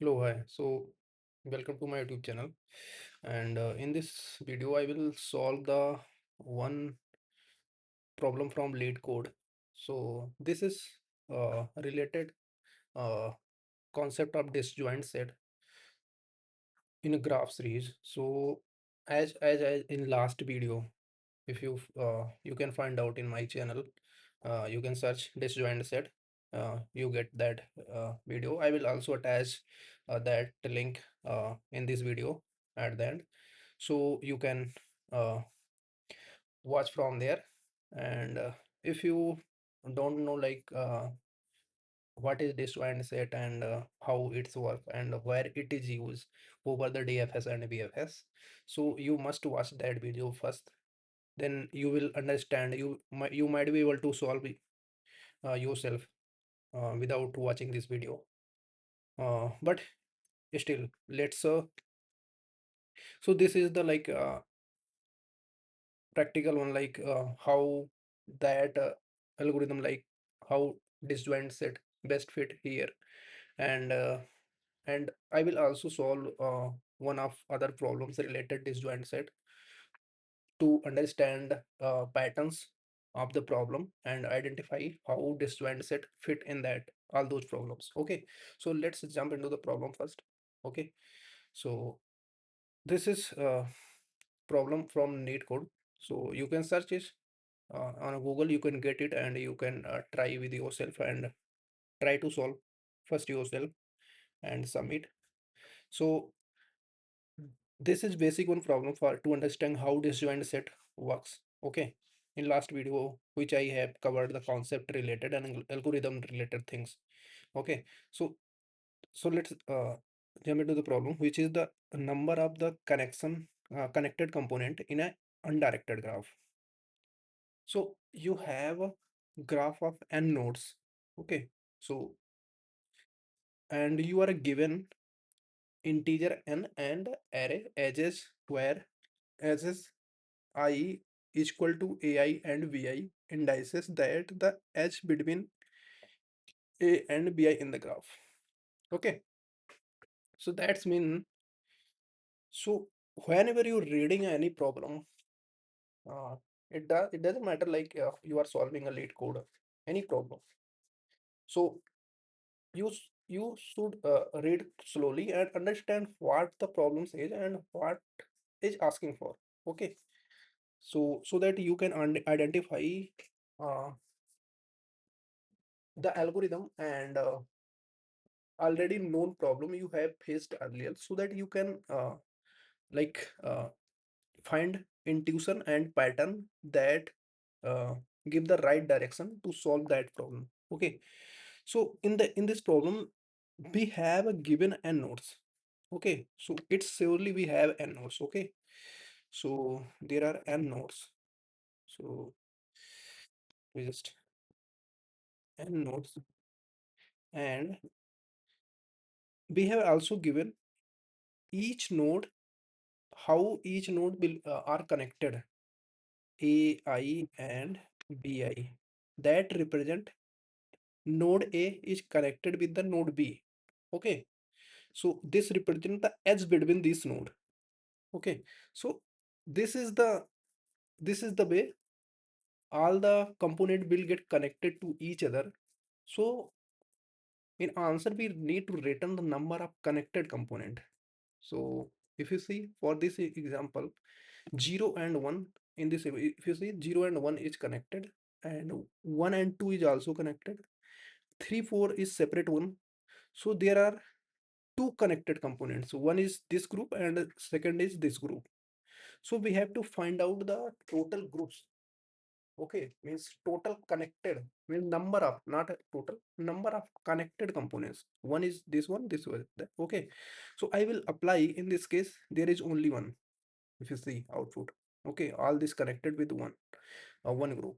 Hello, hi. Welcome to my YouTube channel. And in this video, I will solve the one problem from LeetCode. So, this is related uh, concept of disjoint set in a graph series. So, as in last video, if you can find out in my channel, you can search disjoint set. You get that video. I will also attach that link in this video at the end, so you can uh, watch from there. And if you don't know what is disjoint set and how it's work and where it is used over the DFS and BFS, so you must watch that video first. Then you will understand. You might be able to solve it yourself without watching this video. But still, let's so this is the practical one, how that algorithm, how disjoint set best fit here. And uh, and I will also solve one of other problems related disjoint set to understand patterns of the problem and identify how disjoint set fit in that all those problems. Okay, so let's jump into the problem first. Okay, so this is problem from NeetCode. So you can search it on Google. You can get it and you can try with yourself and try to solve first yourself and submit. So this is basic one problem for to understand how disjoint set works. Okay. In last video, which I have covered the concept related and algorithm related things. Okay. So let's jump into the problem, which is the number of the connected component in a undirected graph. So you have a graph of n nodes. Okay. So and you are given integer n and array edges where edges I is equal to ai and vi indices that the edge between a and bi in the graph. Okay, so that's mean, so whenever you're reading any problem, uh, it doesn't matter you are solving a LeetCode any problem. So you should read slowly and understand what the problem is and what is asking for. Okay, so that you can identify uh, the algorithm and already known problem you have faced earlier, so that you can like uh, find intuition and pattern that uh, give the right direction to solve that problem. Okay, so in this problem we have a given n nodes. Okay, so it's surely we have n nodes. Okay, so there are n nodes. So we just n nodes, and we have also given each node, how each node will are connected, a I and bi, that represent node A is connected with the node B. Okay, so this represent the edge between this node. Okay, so this is the this is the way all the component will get connected to each other. So in answer we need to return the number of connected component. So if you see for this example, 0 and 1, in this if you see 0 and 1 is connected, and 1 and 2 is also connected, 3 4 is separate one. So there are two connected components, one is this group and second is this group. So we have to find out the total groups. Okay, means total connected, means number of, not a total number of connected components. One is this one okay, so I will apply. In this case there is only one. If you see output, okay, all this connected with one group.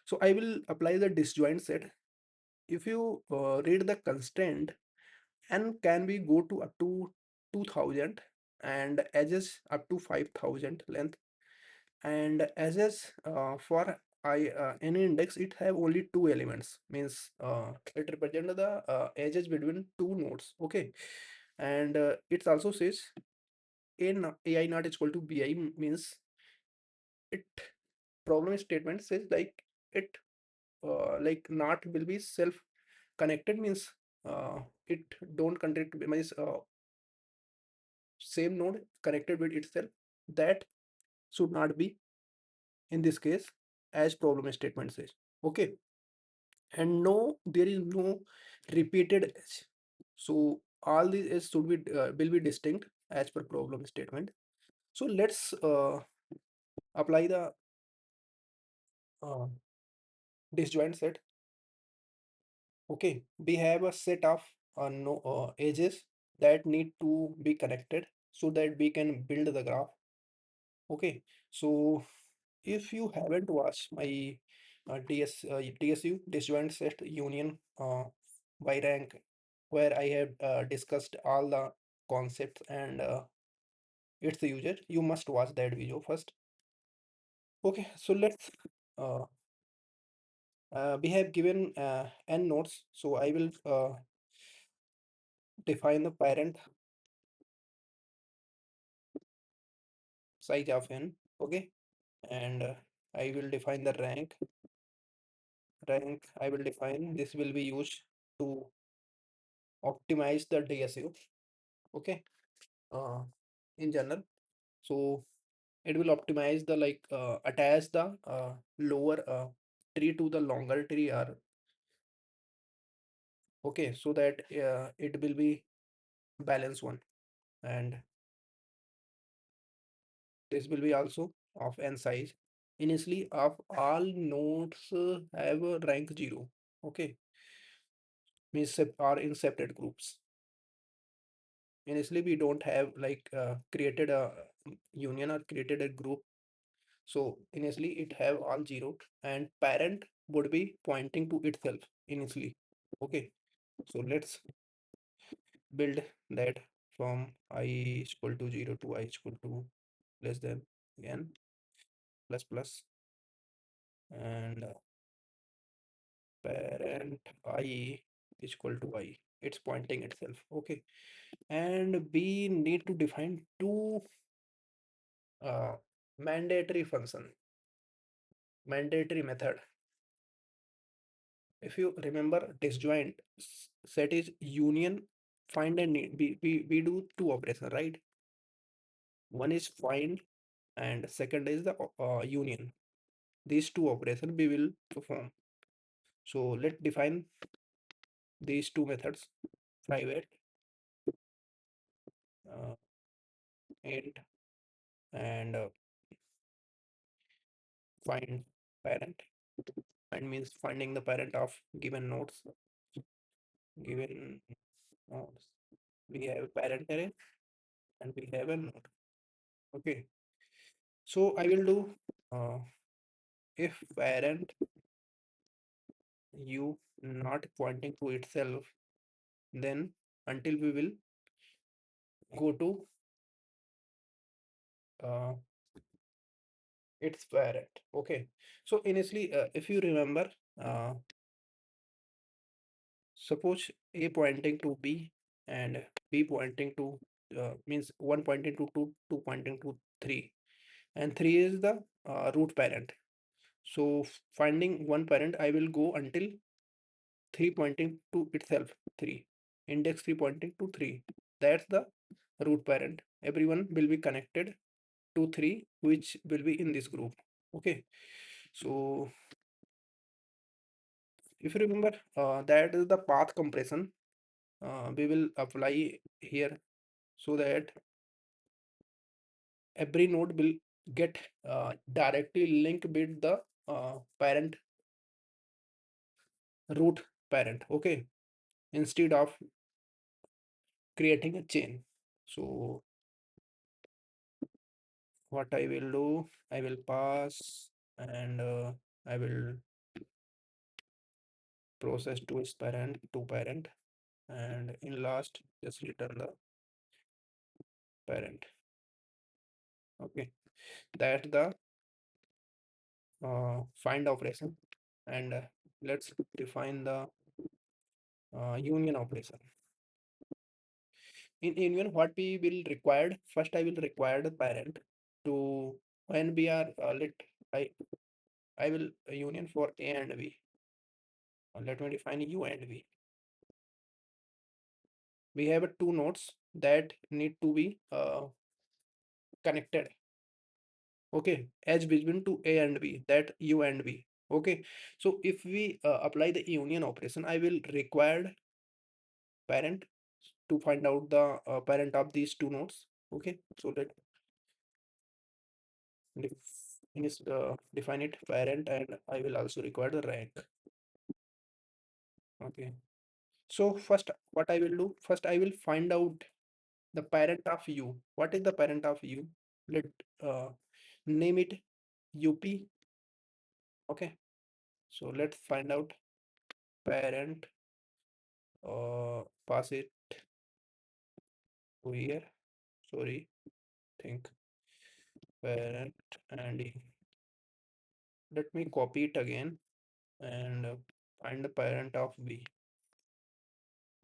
So I will apply the disjoint set. If you read the constraint, n can be go to up to 2000 and edges up to 5000 length, and edges for any index it have only two elements, means it represent the edges between two nodes. Okay, and it also says ai not is equal to bi, means it problem statement says like it like not will be self connected, means it don't connect means same node connected with itself, that should not be in this case, as problem statement says. Okay, and no, there is no repeated edge, so all these edge should be will be distinct as per problem statement. So let's apply the uh, disjoint set. Okay, we have a set of no edges that need to be connected so that we can build the graph. Okay, so if you haven't watched my DSU Disjoint Set Union by rank, where I have discussed all the concepts and its user, you must watch that video first. Okay, so let's we have given n nodes, so I will define the parent size of n. Okay, and I will define the rank. I will define this will be used to optimize the DSU. Okay, uh, in general, so it will optimize the like attach the lower tree to the longer tree, or okay, so that it will be balance one, and this will be also of n size. Initially of all nodes have a rank 0. Okay, means are in separate groups. Initially we don't have like created a union or created a group, so initially it have all 0, and parent would be pointing to itself initially. Okay, so let's build that from I is equal to 0 to I is equal to less than n plus plus, and parent I is equal to I, it's pointing itself. Okay, and we need to define two uh, mandatory function, mandatory method. If you remember, disjoint set is union, find and need. We do two operations, right? One is find and second is the union. These two operations we will perform. So let's define these two methods: private uh, int and find parent. Find means finding the parent of given nodes. Given nodes, we have a parent array and we have a node. Okay, so I will do if parent u not pointing to itself, then until we will go to uh, its parent. Okay, so initially if you remember, uh, suppose a pointing to b and b pointing to means 1 pointing to 2, 2 pointing to 3, and 3 is the root parent. So finding one parent, I will go until 3 pointing to itself, 3, index 3 pointing to 3, that's the root parent. Everyone will be connected to 3, which will be in this group. Okay, so if you remember, that is the path compression we will apply here, so that every node will get directly linked with the parent root parent. Okay, instead of creating a chain. So what I will do, I will pass, and I will process to its parent, to parent, and in last just return the parent. Okay, that's the find operation, and let's define the union operation. In union, what we will required first, I will require the parent to, when we are I I will union for A and B. Let me define U and V. We have two nodes that need to be connected. Okay, as between to A and B, that U and V. Okay, so if we apply the union operation, I will require parent to find out the parent of these two nodes. Okay, so define it parent, and I will also require the rank. Okay, so first what I will do, first I will find out the parent of U. What is the parent of U? Let uh, name it UP. Okay, so let's find out parent, pass it to here. Sorry, think parent, and let me copy it again and find the parent of B.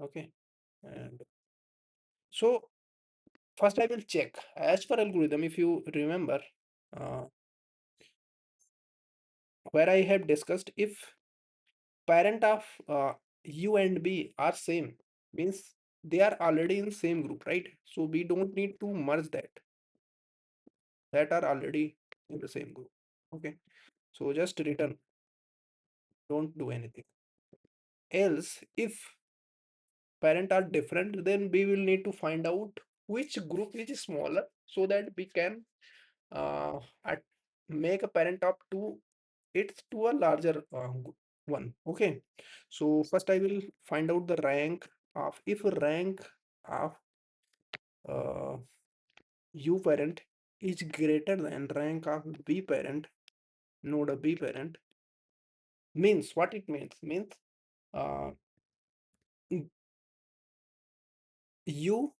Okay, and so first I will check as per algorithm. If you remember, uh, where I have discussed, if parent of U and B are same, means they are already in same group, right? So we don't need to merge that are already in the same group. Okay, so just return, don't do anything else. If parent are different, then we will need to find out which group is smaller, so that we can uh, at make a parent of two, it's to a larger one. Okay, so first I will find out the rank of, if rank of uh, U parent is greater than rank of B parent, node B parent, means what it means uh, U,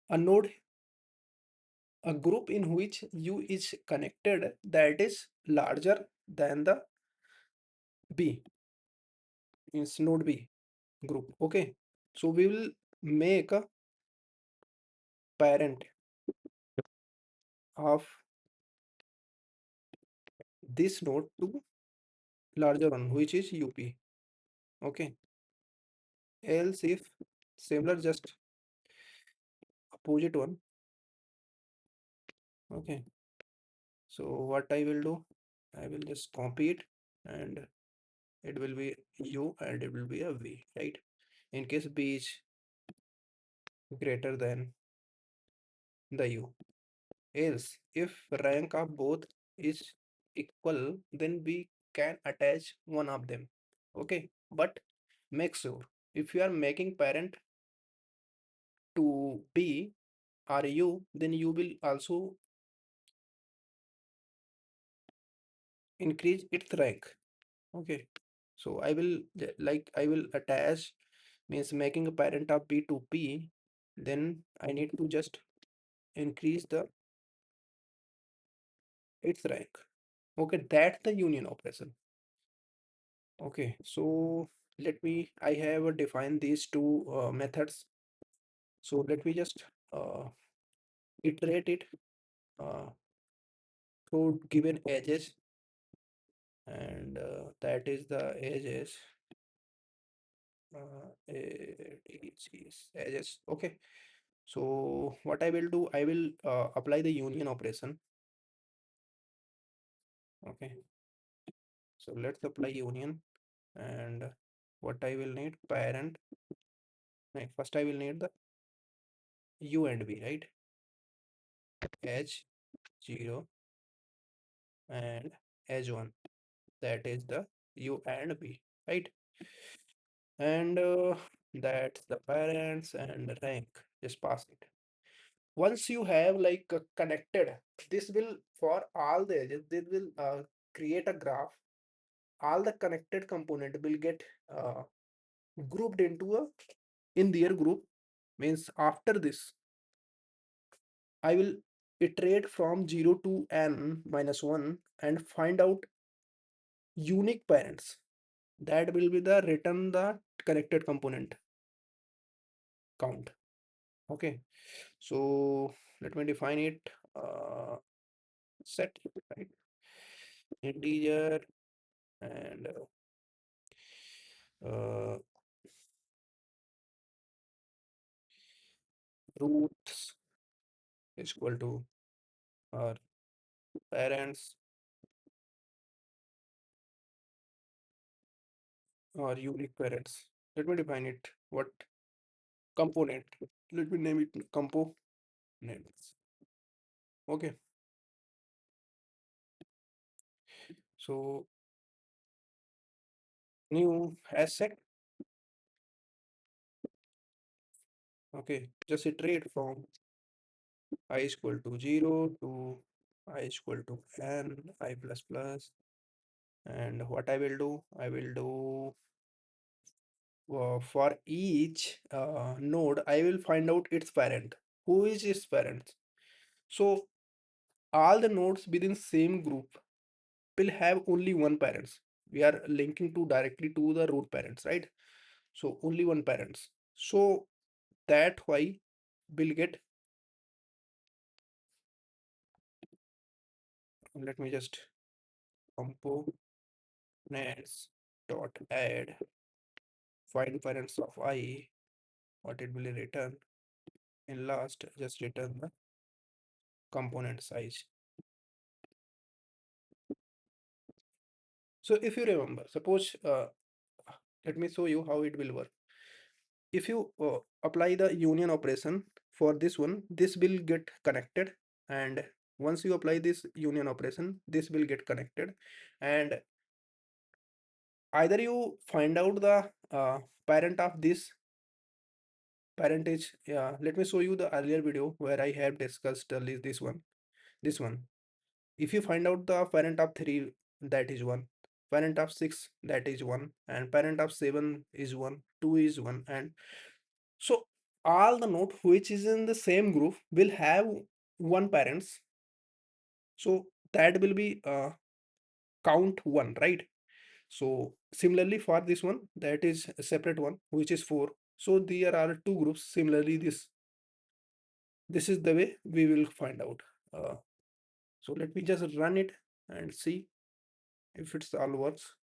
a node, a group in which U is connected, that is larger than the B, means node B group. Okay, so we will make a parent of this node to larger one, which is UP. Okay, else if similar, just opposite one. Okay, so what I will do, I will just copy it, and it will be U and it will be a V, right? In case B is greater than the U. Else, if rank of both is equal, then we can attach one of them. Okay, but make sure, if you are making parent to B or U, then you will also increase its rank. Okay, so I will I will attach, means making a parent of B to P, then I need to just increase the its rank. Okay, that's the union operation. Okay, so I have defined these two methods. So let me just iterate it uh, through given edges, and that is the edges, edges. Okay, so what I will do, I will apply the union operation. Okay, so let's apply union, and what I will need, parent. First I will need the U and B, right? Edge 0 and edge 1, that is the U and B, right? And that's the parents and the rank, just pass it. Once you have connected, this will, for all the edges, this will create a graph. All the connected component will get uh, grouped into a, in their group. Means after this, I will iterate from 0 to n minus 1 and find out unique parents, that will be the return the connected component count. Okay, so let me define it. Set, right, integer, and roots is equal to our parents or unique parents. Let me define it. What component? Let me name it components. Okay, so new asset. Okay, just iterate from I is equal to 0 to I is equal to n I plus plus. And what I will do, I will do for each node, I will find out its parent. Who is its parent? So all the nodes within same group will have only one parents. We are linking to directly to the root parents, right? So only one parents. So that why will get, let me just components dot add find parents of I, what it will return in last, just return the component size. So if you remember, suppose let me show you how it will work. If you apply the union operation for this one, this will get connected, and once you apply this union operation, this will get connected, and either you find out the parent of this parentage. Yeah, let me show you the earlier video where I have discussed this one. If you find out the parent of 3, that is 1, parent of 6, that is 1, and parent of 7 is 1, 2 is 1, and so all the node which is in the same group will have one parents. So that will be count 1, right? So similarly for this one, that is a separate one, which is 4. So there are two groups. Similarly, this is the way we will find out. Uh, so let me just run it and see if it's all works.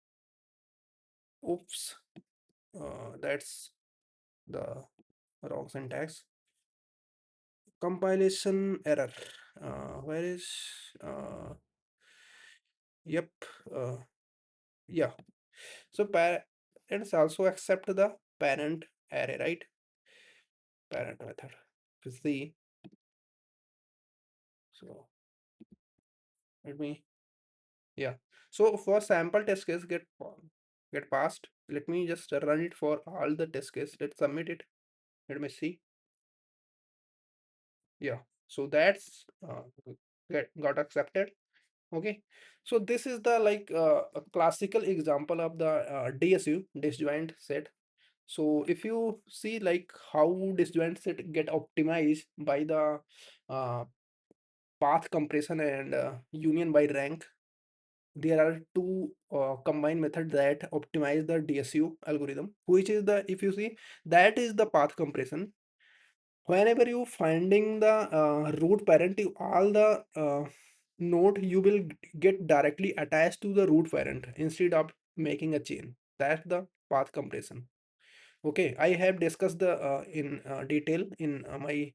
Oops, that's the wrong syntax. Compilation error. Where is yep, uh, yeah. So parents also accept the parent array, right? Parent method. To see. So let me, yeah. So for sample test case get passed. Let me just run it for all the test case. Let's submit it. Let me see. Yeah. So that's got accepted. Okay. So this is the like a classical example of the DSU, disjoint set. So if you see like how disjoint set get optimized by the uh, path compression and union by rank, there are two combined methods that optimize the DSU algorithm, which is the, if you see, that is the path compression. Whenever you finding the root parent, all the node you will get directly attached to the root parent instead of making a chain. That's the path compression. Okay, I have discussed the in detail in my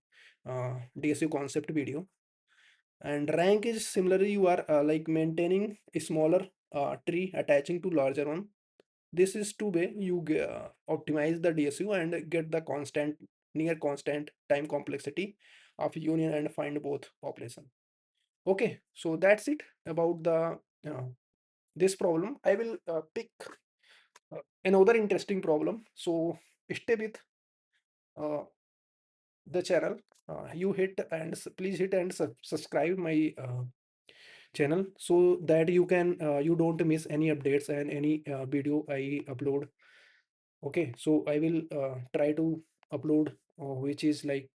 DSU concept video. And rank is similarly, you are like maintaining a smaller tree attaching to larger one. This is two way you optimize the DSU and get the constant, near constant time complexity of union and find both population. Okay, so that's it about the this problem. I will pick another interesting problem. So stay with uh, the channel. You hit and please hit and subscribe my channel so that you can you don't miss any updates and any video I upload. Okay, so I will try to upload which is like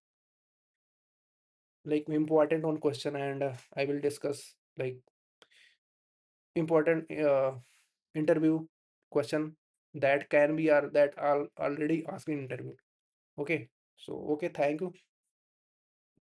important on question, and I will discuss like important interview question that can be, or that are already asked in interview. Okay, so okay, thank you.